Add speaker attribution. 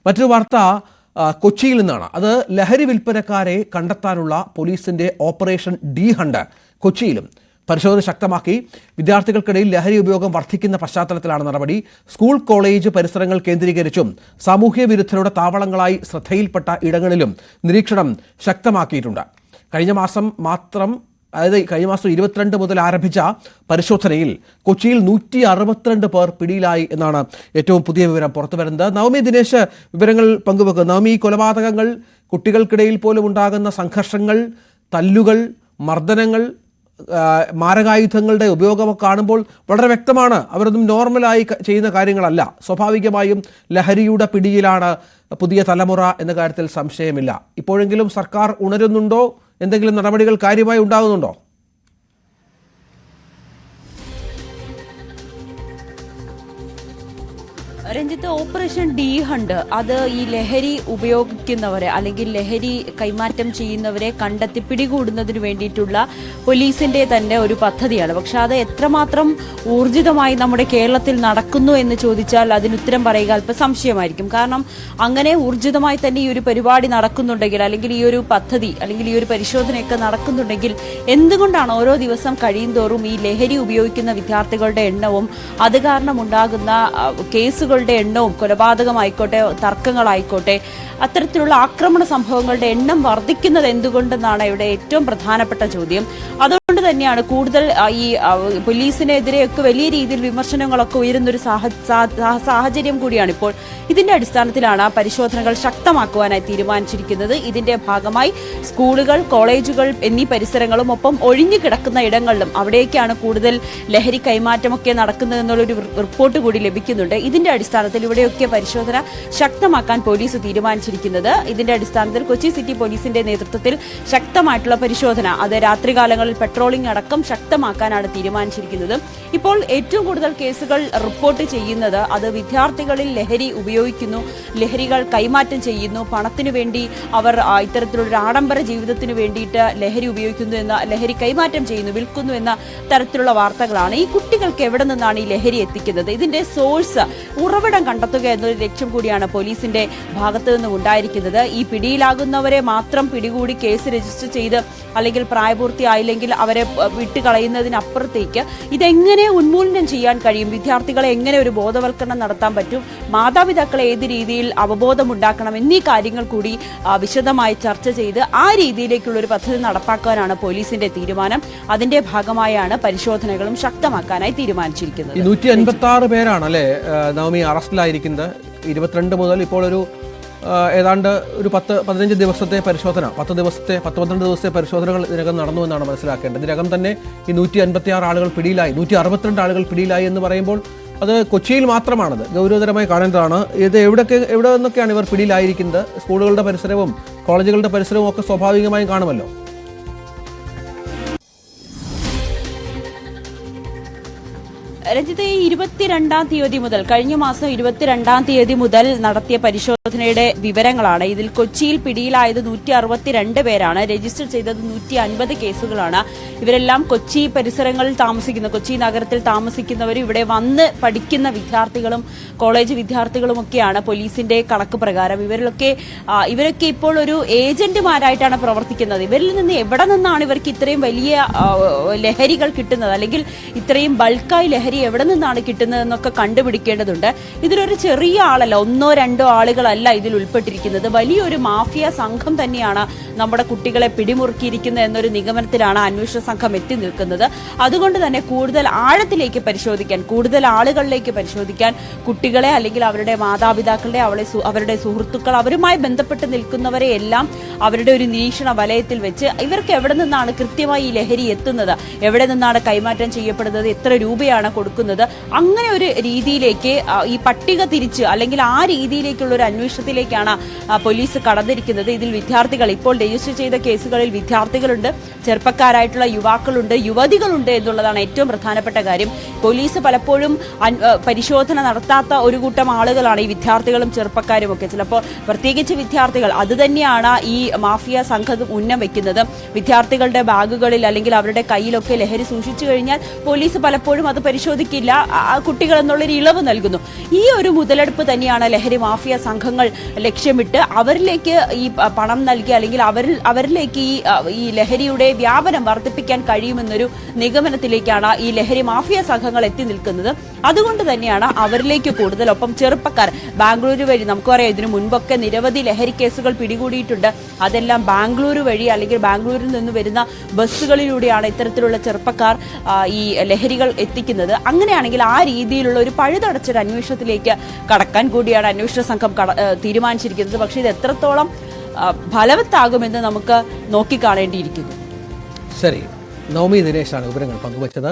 Speaker 1: മറ്റൊരു വാർത്ത കൊച്ചിയിൽ നിന്നാണ്. അത് ലഹരി വിൽപ്പനക്കാരെ കണ്ടെത്താനുള്ള പോലീസിന്റെ ഓപ്പറേഷൻ ഡി ഹണ്ട് കൊച്ചിയിലും പരിശോധന ശക്തമാക്കി. വിദ്യാർത്ഥികൾക്കിടയിൽ ലഹരി ഉപയോഗം വർദ്ധിക്കുന്ന പശ്ചാത്തലത്തിലാണ് നടപടി. സ്കൂൾ കോളേജ് പരിസരങ്ങൾ കേന്ദ്രീകരിച്ചും സാമൂഹ്യ വിരുദ്ധരുടെ താവളങ്ങളായി ശ്രദ്ധയിൽപ്പെട്ട ഇടങ്ങളിലും നിരീക്ഷണം ശക്തമാക്കിയിട്ടുണ്ട്. കഴിഞ്ഞ മാസം 22 മുതൽ ആരംഭിച്ച പരിശോധനയിൽ കൊച്ചിയിൽ 162 പേർ പിടിയിലായി എന്നാണ് ഏറ്റവും പുതിയ വിവരം പുറത്തുവരുന്നത്. നവമി ദിനേശ് വിവരങ്ങൾ പങ്കുവെക്കും. നവമി, കൊലപാതകങ്ങൾ, കുട്ടികൾക്കിടയിൽ പോലും ഉണ്ടാകുന്ന സംഘർഷങ്ങൾ, തല്ലുകൾ, മർദ്ദനങ്ങൾ, മാരകായുധങ്ങളുടെ ഉപയോഗമൊക്കെ കാണുമ്പോൾ വളരെ വ്യക്തമാണ് അവരൊന്നും നോർമലായി ചെയ്യുന്ന കാര്യങ്ങളല്ല. സ്വാഭാവികമായും ലഹരിയുടെ പിടിയിലാണ് പുതിയ തലമുറ എന്ന കാര്യത്തിൽ സംശയമില്ല. ഇപ്പോഴെങ്കിലും സർക്കാർ ഉണരുന്നുണ്ടോ? എന്തെങ്കിലും നടപടികൾ കാര്യമായി ഉണ്ടാകുന്നുണ്ടോ?
Speaker 2: രഞ്ജിത്ത്, ഓപ്പറേഷൻ ഡി ഹണ്ട് അത് ഈ ലഹരി ഉപയോഗിക്കുന്നവരെ അല്ലെങ്കിൽ ലഹരി കൈമാറ്റം ചെയ്യുന്നവരെ കണ്ടെത്തി പിടികൂടുന്നതിന് വേണ്ടിയിട്ടുള്ള പോലീസിന്റെ തന്നെ ഒരു പദ്ധതിയാണ്. പക്ഷെ അത് എത്രമാത്രം ഊർജിതമായി നമ്മുടെ കേരളത്തിൽ നടക്കുന്നു എന്ന് ചോദിച്ചാൽ അതിന് ഉത്തരം പറയുക അല്പം സംശയമായിരിക്കും. കാരണം അങ്ങനെ ഊർജിതമായി തന്നെ ഈ ഒരു പരിപാടി നടക്കുന്നുണ്ടെങ്കിൽ, അല്ലെങ്കിൽ ഈ ഒരു പദ്ധതി അല്ലെങ്കിൽ ഈ ഒരു പരിശോധനയൊക്കെ നടക്കുന്നുണ്ടെങ്കിൽ, എന്തുകൊണ്ടാണ് ഓരോ ദിവസം കഴിയുന്തോറും ഈ ലഹരി ഉപയോഗിക്കുന്ന വിദ്യാർത്ഥികളുടെ എണ്ണവും അത് കാരണം ഉണ്ടാകുന്ന കേസുകളുടെ എണ്ണവും, കൊലപാതകമായിക്കോട്ടെ, തർക്കങ്ങളായിക്കോട്ടെ, അത്തരത്തിലുള്ള ആക്രമണ സംഭവങ്ങളുടെ എണ്ണം വർദ്ധിക്കുന്നത് എന്തുകൊണ്ടെന്നാണ് ഇവിടെ ഏറ്റവും പ്രധാനപ്പെട്ട ചോദ്യം. അതുകൊണ്ട് തന്നെയാണ് കൂടുതൽ ഈ പോലീസിനെതിരെയൊക്കെ വലിയ രീതിയിൽ വിമർശനങ്ങളൊക്കെ ഉയരുന്നൊരു സാഹചര്യം കൂടിയാണ് ഇപ്പോൾ. ഇതിന്റെ അടിസ്ഥാനത്തിലാണ് പരിശോധനകൾ ശക്തമാക്കുവാനായി തീരുമാനിച്ചിരിക്കുന്നത്. ഇതിന്റെ ഭാഗമായി സ്കൂളുകൾ, കോളേജുകൾ എന്നീ പരിസരങ്ങളും ഒപ്പം ഒഴിഞ്ഞു കിടക്കുന്ന ഇടങ്ങളിലും അവിടേക്കാണ് കൂടുതൽ ലഹരി കൈമാറ്റമൊക്കെ നടക്കുന്നതെന്നുള്ളൊരു റിപ്പോർട്ട് കൂടി ലഭിക്കുന്നുണ്ട്. ഇതിന്റെ അടിസ്ഥാനത്തിൽ ഇവിടെയൊക്കെ പരിശോധന ശക്തമാക്കാൻ പോലീസ് തീരുമാനിച്ചിരിക്കുന്നത്. ഇതിന്റെ അടിസ്ഥാനത്തിൽ കൊച്ചി സിറ്റി പോലീസിന്റെ നേതൃത്വത്തിൽ ശക്തമായിട്ടുള്ള പരിശോധന, അത് രാത്രികാലങ്ങളിൽ പെട്രോളിംഗ് അടക്കം ശക്തമാക്കാനാണ് തീരുമാനിച്ചിരിക്കുന്നത്. ഇപ്പോൾ ഏറ്റവും കൂടുതൽ കേസുകൾ റിപ്പോർട്ട് ചെയ്യുന്നത് അത് വിദ്യാർത്ഥികളിൽ ലഹരി ഉപയോഗിക്കുന്നു, ലഹരികൾ കൈമാറ്റം ചെയ്യുന്നു, പണത്തിനു വേണ്ടി അവർ ഇത്തരത്തിലുള്ള ആഡംബര ജീവിതത്തിന് വേണ്ടിയിട്ട് ലഹരി ഉപയോഗിക്കുന്നു എന്ന, ലഹരി കൈമാറ്റം ചെയ്യുന്നു, വിൽക്കുന്നു എന്ന തരത്തിലുള്ള വാർത്തകളാണ്. ഈ കുട്ടികൾക്ക് എവിടെ നിന്നാണ് ഈ ലഹരി എത്തിക്കുന്നത്, ഇതിന്റെ സോഴ്സ്, ഉറവിടം കണ്ടെത്തുക എന്നൊരു ലക്ഷ്യം കൂടിയാണ് പോലീസിന്റെ ഭാഗത്തു നിന്നും ഉണ്ടായിരിക്കുന്നത്. ഈ പിടിയിലാകുന്നവരെ മാത്രം പിടികൂടി കേസ് രജിസ്റ്റർ ചെയ്ത് അല്ലെങ്കിൽ പ്രായപൂർത്തിയായില്ലെങ്കിൽ അവരെ വിട്ടുകളയുന്നതിനപ്പുറത്തേക്ക് ഇതെങ്ങനെ ഉന്മൂലനം ചെയ്യാൻ കഴിയും, വിദ്യാർത്ഥികളെ എങ്ങനെ ഒരു ബോധവൽക്കരണം നടത്താൻ പറ്റും, മാതാപിതാക്കളെ ഏത് രീതിയിൽ അവബോധമുണ്ടാക്കണം എന്നീ കാര്യങ്ങൾ കൂടി വിശദമായി ചർച്ച ചെയ്ത് ആ രീതിയിലേക്കുള്ള ഒരു പദ്ധതി നടപ്പാക്കാനാണ് പോലീസിന്റെ തീരുമാനം. അതിന്റെ ഭാഗമായാണ് പരിശോധനകളും ശക്തമാക്കാനായി തീരുമാനിച്ചിരിക്കുന്നത്.
Speaker 1: 156 പേരാണ് അല്ലേ നവമി അറസ്റ്റിലായിരിക്കുന്നത്. 22 മുതൽ ഇപ്പോൾ ഒരു ഏതാണ്ട് ഒരു 10-15 ദിവസത്തെ പരിശോധന, 12 ദിവസത്തെ പരിശോധനകൾ ഇതിനകം നടന്നു എന്നാണ് മനസ്സിലാക്കേണ്ടത്. ഇതിനകം തന്നെ ഈ 156 ആളുകൾ പിടിയിലായി, 162 ആളുകൾ പിടിയിലായി എന്ന് പറയുമ്പോൾ അത് കൊച്ചിയിൽ മാത്രമാണത് ഗൗരവതരമായി കാണേണ്ടതാണ്. ഇത് എവിടെ നിന്നൊക്കെയാണ് ഇവർ പിടിയിലായിരിക്കുന്നത്? സ്കൂളുകളുടെ പരിസരവും കോളേജുകളുടെ പരിസരവും ഒക്കെ സ്വാഭാവികമായും കാണുമല്ലോ.
Speaker 2: രഞ്ജിത്ത്, ഈ 22-ാം തീയതി മുതൽ, കഴിഞ്ഞ മാസം 22-ാം തീയതി മുതൽ നടത്തിയ പരിശോധനയുടെ വിവരങ്ങളാണ്. ഇതിൽ കൊച്ചിയിൽ പിടിയിലായത് 162 പേരാണ്. രജിസ്റ്റർ ചെയ്തത് 150 കേസുകളാണ്. ഇവരെല്ലാം കൊച്ചി പരിസരങ്ങളിൽ താമസിക്കുന്ന, കൊച്ചി നഗരത്തിൽ താമസിക്കുന്നവരും ഇവിടെ വന്ന് പഠിക്കുന്ന വിദ്യാർത്ഥികളും കോളേജ് വിദ്യാർത്ഥികളുമൊക്കെയാണ് പോലീസിന്റെ കണക്ക് പ്രകാരം. ഇവരൊക്കെ ഇപ്പോൾ ഒരു ഏജന്റുമാരായിട്ടാണ് പ്രവർത്തിക്കുന്നത്. ഇവരിൽ നിന്ന് എവിടെ നിന്നാണ് ഇവർക്ക് ഇത്രയും വലിയ ലഹരികൾ കിട്ടുന്നത്, അല്ലെങ്കിൽ ഇത്രയും ബൾക്കായി ലഹരി എവിടെ നിന്നാണ് കിട്ടുന്നതെന്നൊക്കെ കണ്ടുപിടിക്കേണ്ടതുണ്ട്. ഇതിലൊരു ചെറിയ ആളല്ല, 1-2 ആളുകളല്ല ഇതിൽ ഉൾപ്പെട്ടിരിക്കുന്നത്. വലിയൊരു മാഫിയ സംഘം തന്നെയാണ് നമ്മുടെ കുട്ടികളെ പിടിമുറുക്കിയിരിക്കുന്നത് എന്നൊരു നിഗമനത്തിലാണ് അന്വേഷണ സംഘം എത്തി നിൽക്കുന്നത്. അതുകൊണ്ട് തന്നെ കൂടുതൽ ആഴത്തിലേക്ക് പരിശോധിക്കാൻ, കൂടുതൽ ആളുകളിലേക്ക് പരിശോധിക്കാൻ, കുട്ടികളെ അല്ലെങ്കിൽ അവരുടെ മാതാപിതാക്കളുടെ, അവരുടെ സുഹൃത്തുക്കൾ, അവരുമായി ബന്ധപ്പെട്ട് നിൽക്കുന്നവരെ എല്ലാം അവരുടെ ഒരു നിരീക്ഷണ വലയത്തിൽ വെച്ച് ഇവർക്ക് എവിടെ നിന്നാണ് കൃത്യമായി ഈ ലഹരി എത്തുന്നത്, എവിടെ നിന്നാണ് കൈമാറ്റം ചെയ്യപ്പെടുന്നത്, എത്ര രൂപയാണ് കൊടുക്കുന്നത്, അങ്ങനെ ഒരു രീതിയിലേക്ക് ഈ പട്ടിക തിരിച്ച് അല്ലെങ്കിൽ ആ രീതിയിലേക്കുള്ള ഒരു അന്വേഷണത്തിലേക്കാണ് പോലീസ് കടന്നിരിക്കുന്നത്. ഇതിൽ വിദ്യാർത്ഥികൾ, ഇപ്പോൾ രജിസ്റ്റർ ചെയ്ത കേസുകളിൽ വിദ്യാർത്ഥികളുണ്ട്, ചെറുപ്പക്കാരായിട്ടുള്ള യുവാക്കളുണ്ട്, യുവതികളുണ്ട് എന്നുള്ളതാണ് ഏറ്റവും പ്രധാനപ്പെട്ട കാര്യം. പോലീസ് പലപ്പോഴും പരിശോധന നടത്താത്ത ഒരു കൂട്ടം ആളുകളാണ് ഈ വിദ്യാർത്ഥികളും ചെറുപ്പക്കാരും ഒക്കെ. ചിലപ്പോൾ പ്രത്യേകിച്ച് വിദ്യാർത്ഥികൾ അത് തന്നെയാണ് ഈ മാഫിയ സംഘം ഉന്നം വെക്കുന്നത്. വിദ്യാർത്ഥികളുടെ ബാഗുകളിൽ അല്ലെങ്കിൽ അവരുടെ കയ്യിലൊക്കെ ലഹരി സൂക്ഷിച്ചു കഴിഞ്ഞാൽ പോലീസ് പലപ്പോഴും അത് പരിശോധിക്കില്ല, കുട്ടികൾ എന്നുള്ളൊരു ഇളവ് നൽകുന്നു. ഈ ഒരു മുതലെടുപ്പ് തന്നെയാണ് ലഹരി മാഫിയ സംഘങ്ങൾ ലക്ഷ്യമിട്ട് അവരിലേക്ക് ഈ പണം നൽകി അല്ലെങ്കിൽ അവരിലേക്ക് ഈ ലഹരിയുടെ വ്യാപനം വർദ്ധിപ്പിക്കാൻ കഴിയുമെന്നൊരു നിഗമനത്തിലേക്കാണ് ഈ ലഹരി മാഫിയ സംഘങ്ങൾ എത്തി നിൽക്കുന്നത്. അതുകൊണ്ട് തന്നെയാണ് അവരിലേക്ക് കൂടുതൽ. ഒപ്പം ചെറുപ്പക്കാർ ബാംഗ്ലൂർ വഴി, നമുക്കറിയാം ഇതിനു മുൻപൊക്കെ നിരവധി ലഹരി കേസുകൾ പിടികൂടിയിട്ടുണ്ട്. അതെല്ലാം ബാംഗ്ലൂർ വഴി അല്ലെങ്കിൽ ബാംഗ്ലൂരിൽ നിന്ന് വരുന്ന ബസ്സുകളിലൂടെയാണ് ഇത്തരത്തിലുള്ള ചെറുപ്പക്കാർ ഈ ലഹരികൾ എത്തിക്കുന്നത്. അങ്ങനെയാണെങ്കിൽ ആ രീതിയിലുള്ള ഒരു പഴുതടച്ചൊരു അന്വേഷണത്തിലേക്ക് കടക്കാൻ കൂടിയാണ് അന്വേഷണ സംഘം തീരുമാനിച്ചിരിക്കുന്നത്. പക്ഷേ ഇത് എത്രത്തോളം ഫലവത്താകുമെന്ന് നമുക്ക് നോക്കിക്കാണേണ്ടിയിരിക്കുന്നു.
Speaker 1: ശരി, നവമി ദിനേശാണ് വിവരങ്ങൾ പങ്കുവച്ചത്.